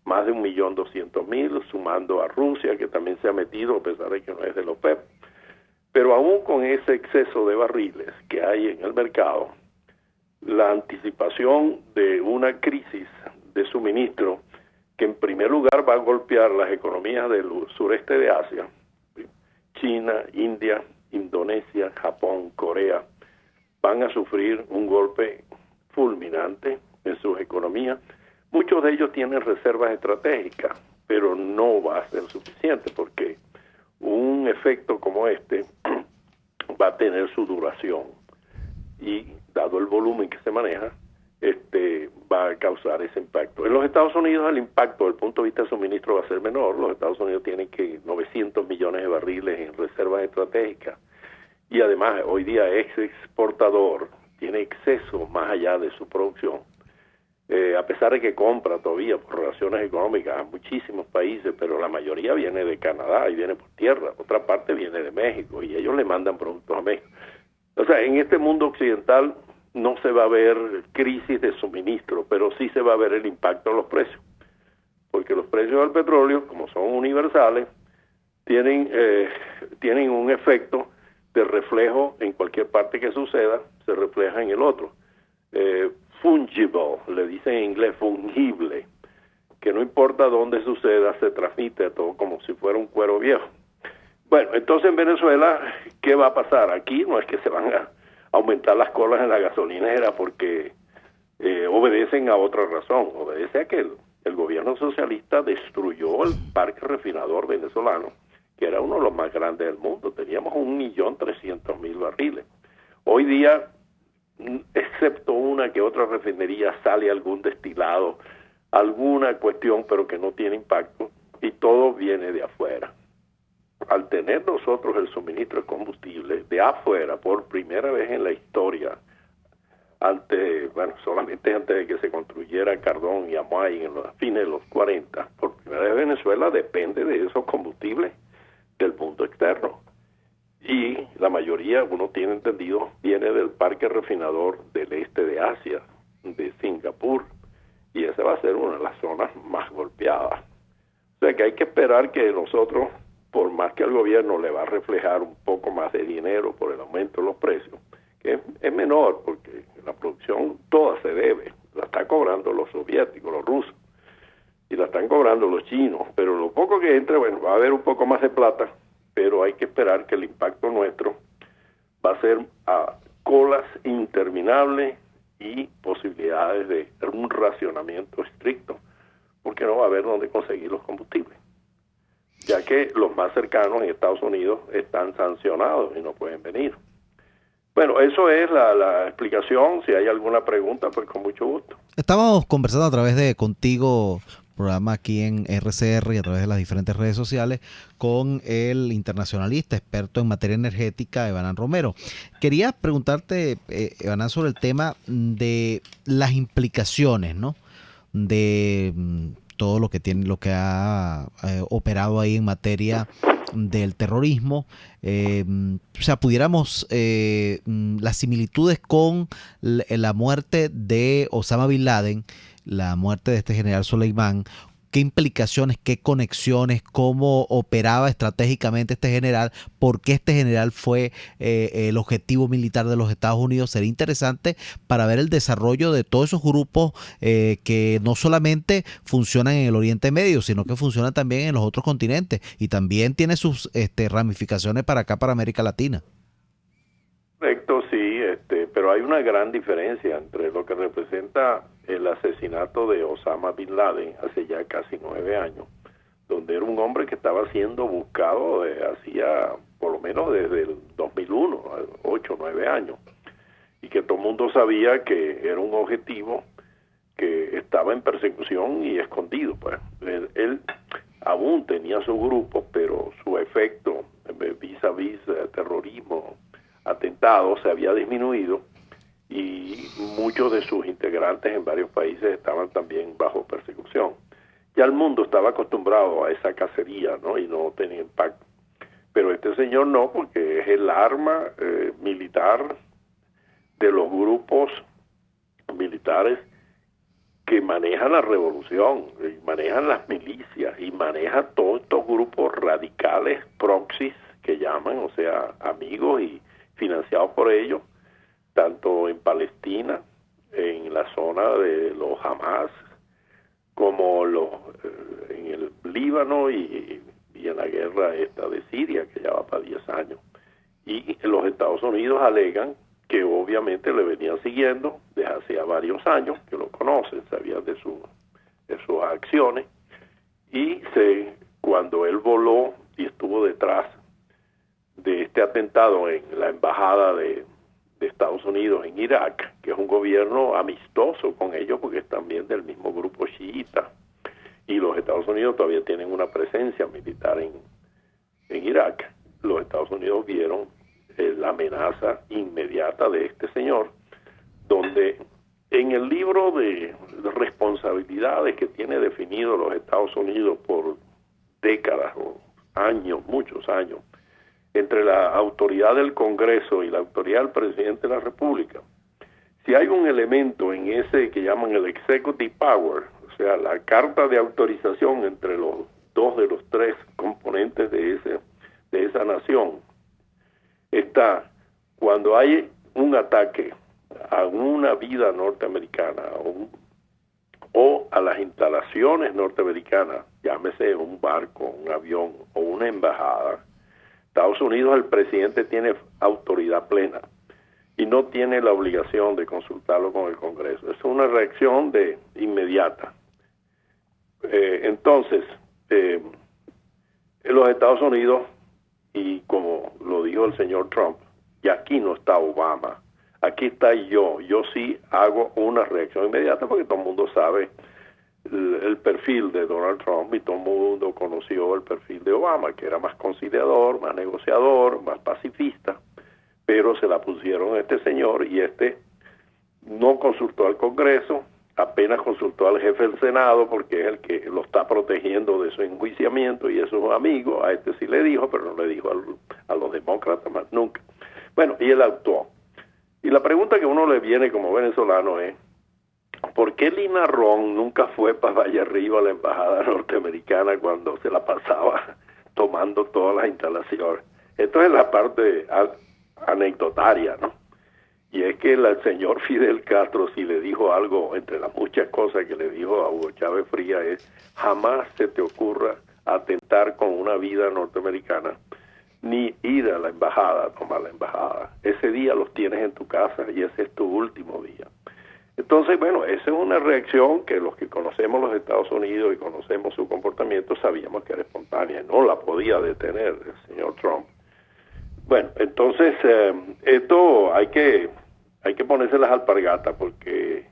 más de 1.200.000, sumando a Rusia, que también se ha metido, a pesar de que no es de la OPEP. Pero aún con ese exceso de barriles que hay en el mercado, la anticipación de una crisis de suministro que en primer lugar va a golpear las economías del sureste de Asia, China, India, Indonesia, Japón, Corea, van a sufrir un golpe fulminante en sus economías. Muchos de ellos tienen reservas estratégicas, pero no va a ser suficiente porque un efecto como este va a tener su duración y dado el volumen que se maneja, va a causar ese impacto. En los Estados Unidos el impacto desde el punto de vista de suministro va a ser menor. Los Estados Unidos tienen 900 millones de barriles en reservas estratégicas y además hoy día es exportador, tiene exceso más allá de su producción, a pesar de que compra todavía por relaciones económicas a muchísimos países, pero la mayoría viene de Canadá y viene por tierra, otra parte viene de México y ellos le mandan productos a México. O sea, en este mundo occidental no se va a ver crisis de suministro, pero sí se va a ver el impacto en los precios, porque los precios del petróleo, como son universales, tienen un efecto de reflejo en cualquier parte que suceda, se refleja en el otro. Fungible, le dicen en inglés fungible, que no importa dónde suceda, se transmite todo como si fuera un cuero viejo. Bueno, entonces en Venezuela, ¿qué va a pasar? Aquí no es que se van a aumentar las colas en la gasolinera porque obedecen a otra razón, obedece a que el gobierno socialista destruyó el parque refinador venezolano, que era uno de los más grandes del mundo. Teníamos 1.300.000 barriles. Hoy día, excepto una que otra refinería, sale algún destilado, alguna cuestión, pero que no tiene impacto, y todo viene de afuera. Al tener nosotros el suministro de combustible de afuera, por primera vez en la historia, solamente antes de que se construyera Cardón y Amuay en los fines de los 40, por primera vez Venezuela depende de esos combustibles del mundo externo. Y la mayoría, uno tiene entendido, viene del parque refinador del este de Asia, de Singapur, y esa va a ser una de las zonas más golpeadas. O sea que hay que esperar que nosotros, por más que al gobierno le va a reflejar un poco más de dinero por el aumento de los precios, que es menor, porque la producción toda se debe, la están cobrando los soviéticos, los rusos, y la están cobrando los chinos, pero lo poco que entre, va a haber un poco más de plata, pero hay que esperar que el impacto nuestro va a ser a colas interminables y posibilidades de un racionamiento estricto, porque no va a haber dónde conseguir los combustibles, ya que los más cercanos en Estados Unidos están sancionados y no pueden venir. Bueno, eso es la explicación. Si hay alguna pregunta, pues con mucho gusto. Estamos conversando a través de Contigo, programa aquí en RCR y a través de las diferentes redes sociales, con el internacionalista experto en materia energética, Evanán Romero. Quería preguntarte, Evanán, sobre el tema de las implicaciones, ¿no?, de todo lo que ha operado ahí en materia del terrorismo. O sea, pudiéramos las similitudes con la muerte de Osama Bin Laden, la muerte de este general Soleimán. ¿Qué implicaciones, qué conexiones, cómo operaba estratégicamente este general? ¿Por qué este general fue el objetivo militar de los Estados Unidos? Sería interesante para ver el desarrollo de todos esos grupos que no solamente funcionan en el Oriente Medio, sino que funcionan también en los otros continentes y también tiene sus ramificaciones para acá, para América Latina. Correcto, sí, pero hay una gran diferencia entre lo que representa el asesinato de Osama Bin Laden hace ya casi 9 años, donde era un hombre que estaba siendo buscado hacía por lo menos desde el 2001, 8 o 9 años, y que todo el mundo sabía que era un objetivo que estaba en persecución y escondido. Pues él aún tenía su grupo, pero su efecto vis a vis terrorismo, atentados, se había disminuido, y muchos de sus integrantes en varios países estaban también bajo persecución. Ya el mundo estaba acostumbrado a esa cacería, ¿no?, y no tenía impacto. pero este señor no, porque es el arma militar de los grupos militares que manejan la revolución, y manejan las milicias, y manejan todos estos grupos radicales, proxies, que llaman, o sea, amigos y financiados por ellos, tanto en Palestina, en la zona de los Hamas, como en el Líbano y en la guerra esta de Siria, que ya va para 10 años. Y los Estados Unidos alegan que obviamente le venían siguiendo desde hace varios años, que lo conocen, sabían de sus acciones, y cuando él voló y estuvo detrás de este atentado en la embajada de Estados Unidos en Irak, que es un gobierno amistoso con ellos porque es también del mismo grupo chiita, y los Estados Unidos todavía tienen una presencia militar en Irak. Los Estados Unidos vieron la amenaza inmediata de este señor, donde en el libro de responsabilidades que tiene definido los Estados Unidos por décadas o años, muchos años, entre la autoridad del Congreso y la autoridad del presidente de la República, si hay un elemento en ese que llaman el executive power, o sea, la carta de autorización entre los dos de los tres componentes de esa nación, está cuando hay un ataque a una vida norteamericana o a las instalaciones norteamericanas, llámese un barco, un avión o una embajada. Estados Unidos, el presidente tiene autoridad plena y no tiene la obligación de consultarlo con el Congreso. Es una reacción inmediata. Entonces, en los Estados Unidos, y como lo dijo el señor Trump, y aquí no está Obama, aquí está yo sí hago una reacción inmediata, porque todo el mundo sabe el perfil de Donald Trump y todo el mundo conoció el perfil de Obama, que era más conciliador, más negociador, más pacifista, pero se la pusieron a este señor y no consultó al Congreso, apenas consultó al jefe del Senado porque es el que lo está protegiendo de su enjuiciamiento y es su amigo. A este sí le dijo, pero no le dijo a los demócratas más nunca. Bueno, y él actuó. Y la pregunta que uno le viene como venezolano es, ¿por qué Lina Ron nunca fue para Valle Arriba a la embajada norteamericana cuando se la pasaba tomando todas las instalaciones? Esto es la parte anecdotaria, ¿no? Y es que el señor Fidel Castro, si le dijo algo, entre las muchas cosas que le dijo a Hugo Chávez Frías, es: jamás se te ocurra atentar con una vida norteamericana, ni ir a la embajada, a tomar la embajada. Ese día los tienes en tu casa y ese es tu último día. Entonces, bueno, esa es una reacción que los que conocemos los Estados Unidos y conocemos su comportamiento sabíamos que era espontánea, no la podía detener el señor Trump. Bueno, entonces esto hay que ponerse las alpargatas, porque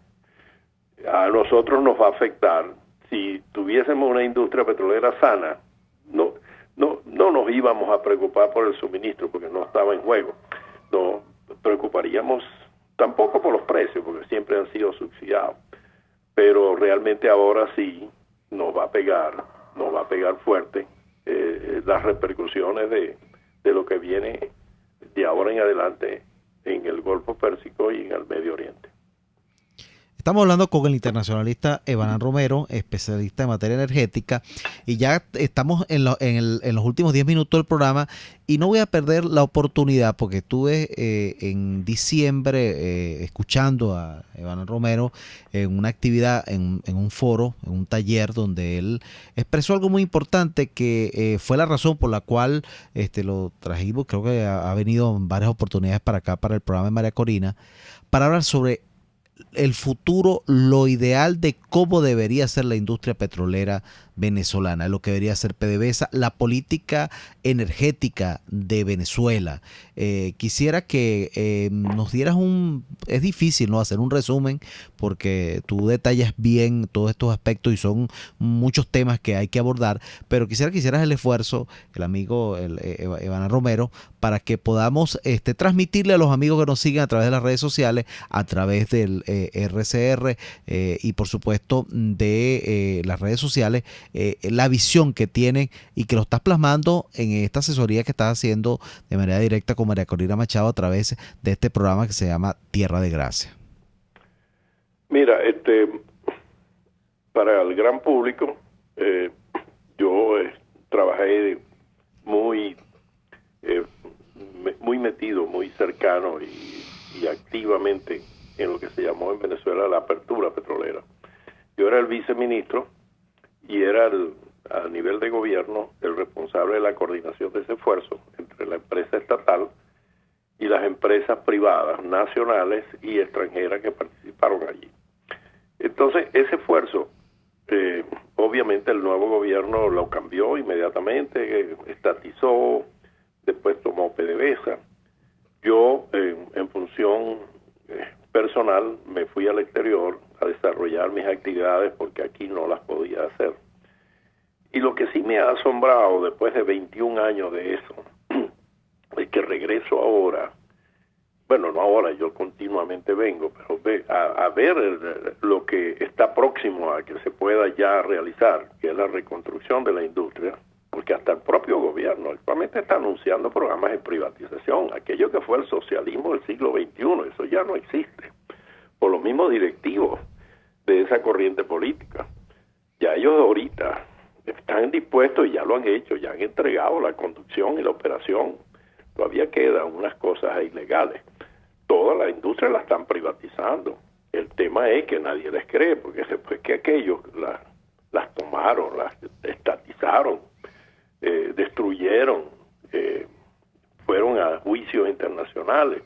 a nosotros nos va a afectar. Si tuviésemos una industria petrolera sana, no nos íbamos a preocupar por el suministro porque no estaba en juego. Nos preocuparíamos tampoco por los precios porque siempre han sido subsidiados, pero realmente ahora sí nos va a pegar fuerte las repercusiones de lo que viene de ahora en adelante en el Golfo Pérsico y en el Medio Oriente. Estamos hablando con el internacionalista Evanán Romero, especialista en materia energética, y ya estamos en los últimos 10 minutos del programa, y no voy a perder la oportunidad porque estuve en diciembre escuchando a Evanán Romero en una actividad, en un foro, en un taller donde él expresó algo muy importante que fue la razón por la cual lo trajimos. Creo que ha venido en varias oportunidades para acá, para el programa de María Corina, para hablar sobre el futuro, lo ideal de cómo debería ser la industria petrolera venezolana, lo que debería ser PDVSA, la política energética de Venezuela. Quisiera que nos dieras es difícil, ¿no?, hacer un resumen porque tú detallas bien todos estos aspectos y son muchos temas que hay que abordar, pero quisiera que hicieras el esfuerzo, el amigo Evanán Romero, para que podamos transmitirle a los amigos que nos siguen a través de las redes sociales, a través del RCR y por supuesto de las redes sociales, la visión que tienen y que lo estás plasmando en esta asesoría que estás haciendo de manera directa con María Corina Machado a través de este programa que se llama Tierra de Gracia. Mira, para el gran público, yo trabajé muy metido, muy cercano y activamente en lo que se llamó en Venezuela la apertura petrolera. Yo era el viceministro y era a nivel de gobierno el responsable de la coordinación de ese esfuerzo entre la empresa estatal y las empresas privadas, nacionales y extranjeras que participaron allí. Entonces, ese esfuerzo, obviamente el nuevo gobierno lo cambió inmediatamente, estatizó, después tomó PDVSA. Yo, en función personal, me fui al exterior a desarrollar mis actividades porque aquí no las podía hacer. Y lo que sí me ha asombrado después de 21 años de eso, es que regreso ahora, bueno, no ahora, yo continuamente vengo, pero a ver lo que está próximo a que se pueda ya realizar, que es la reconstrucción de la industria, porque hasta el propio gobierno actualmente está anunciando programas de privatización, aquello que fue el socialismo del siglo XXI, eso ya no existe, por los mismos directivos de esa corriente política. Ya ellos ahorita están dispuestos y ya lo han hecho, ya han entregado la conducción y la operación. Todavía quedan unas cosas ilegales. Toda la industria la están privatizando. El tema es que nadie les cree, porque después que aquellos las tomaron, las estatizaron, destruyeron, fueron a juicios internacionales,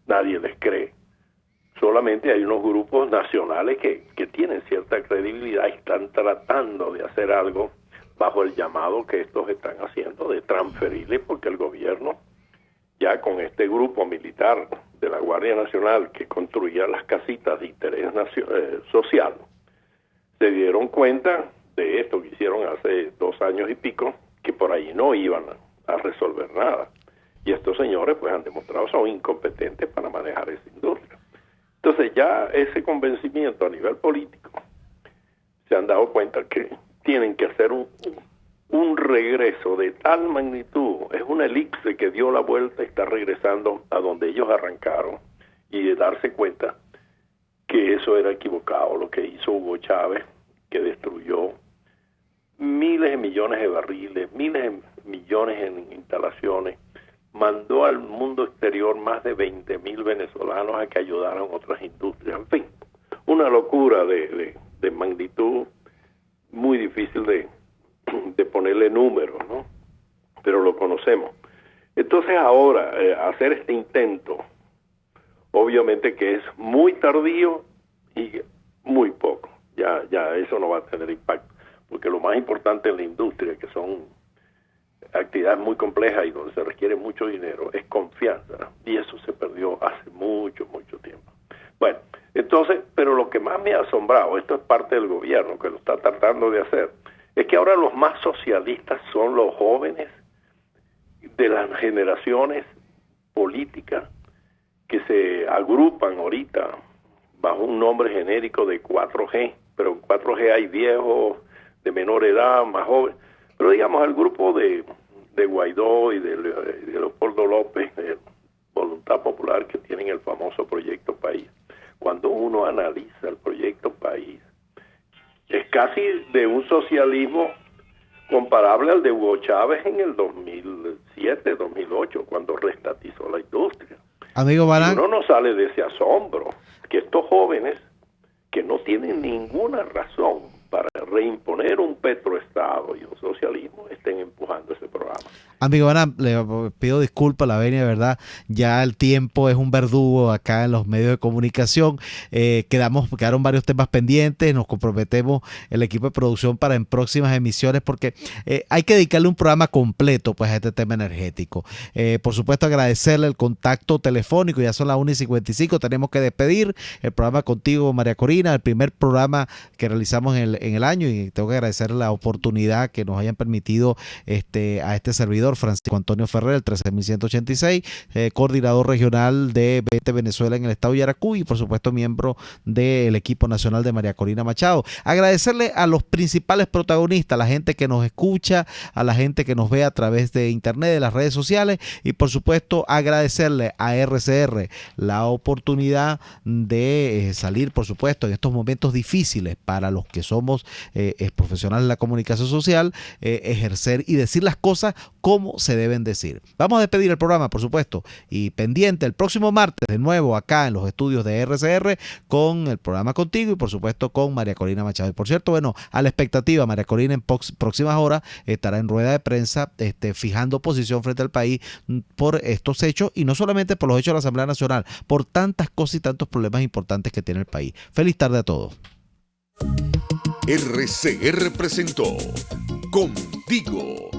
nadie les cree. Solamente hay unos grupos nacionales que tienen cierta credibilidad y están tratando de hacer algo bajo el llamado que estos están haciendo de transferirle, porque el gobierno ya con este grupo militar de la Guardia Nacional que construía las casitas de interés social, se dieron cuenta de esto que hicieron hace 2 años y pico, que por ahí no iban a resolver nada. Y estos señores pues han demostrado son incompetentes para manejar esa industria. Entonces ya ese convencimiento a nivel político se han dado cuenta que tienen que hacer un regreso de tal magnitud, es una elipse que dio la vuelta y está regresando a donde ellos arrancaron, y de darse cuenta que eso era equivocado, lo que hizo Hugo Chávez, que destruyó miles de millones de barriles, miles de millones en instalaciones, mandó al mundo exterior más de 20.000 venezolanos a que ayudaran otras industrias, en fin, una locura de magnitud muy difícil de ponerle números, ¿no? Pero lo conocemos. Entonces ahora, hacer este intento, obviamente que es muy tardío y muy poco. Ya eso no va a tener impacto, porque lo más importante en la industria, que son actividades muy complejas y donde se requiere mucho dinero, es confianza, ¿no? Y eso se perdió hace mucho tiempo. Bueno, entonces, pero lo que más me ha asombrado, esto es parte del gobierno que lo está tratando de hacer, es que ahora los más socialistas son los jóvenes de las generaciones políticas que se agrupan ahorita bajo un nombre genérico de 4G, pero en 4G hay viejos, de menor edad, más jóvenes, pero digamos el grupo de Guaidó y de Leopoldo López, de Voluntad Popular, que tienen el famoso Proyecto País. Cuando uno analiza el Proyecto País, es casi de un socialismo comparable al de Hugo Chávez en el 2007, 2008, cuando reestatizó la industria. Amigo Barán, uno no sale de ese asombro, que estos jóvenes que no tienen ninguna razón para reimponer un petroestado y un socialismo estén empujando ese programa. Amigo Barán, le pido disculpas, la venia, de verdad, ya el tiempo es un verdugo acá en los medios de comunicación. Quedaron varios temas pendientes, nos comprometemos el equipo de producción para en próximas emisiones, porque hay que dedicarle un programa completo pues a este tema energético. Por supuesto, agradecerle el contacto telefónico, ya son las 1:55, tenemos que despedir el programa contigo, María Corina, el primer programa que realizamos en en el año, y tengo que agradecer la oportunidad que nos hayan permitido a este servidor, Francisco Antonio Ferrer, el 13.186, coordinador regional de Vete Venezuela en el estado de Yaracuy y por supuesto miembro del equipo nacional de María Corina Machado. Agradecerle a los principales protagonistas, a la gente que nos escucha, a la gente que nos ve a través de internet, de las redes sociales, y por supuesto agradecerle a RCR la oportunidad de salir, por supuesto, en estos momentos difíciles para los que somos profesionales de la comunicación social, ejercer y decir las cosas como se deben decir. Vamos a despedir el programa, por supuesto, y pendiente el próximo martes de nuevo acá en los estudios de RCR con el programa Contigo y por supuesto con María Corina Machado. Y por cierto, bueno, a la expectativa, María Corina en próximas horas estará en rueda de prensa fijando posición frente al país por estos hechos, y no solamente por los hechos de la Asamblea Nacional, por tantas cosas y tantos problemas importantes que tiene el país. Feliz tarde a todos. RCR presentó Contigo,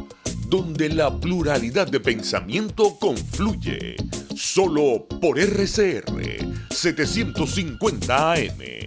donde la pluralidad de pensamiento confluye. Solo por RCR 750 AM.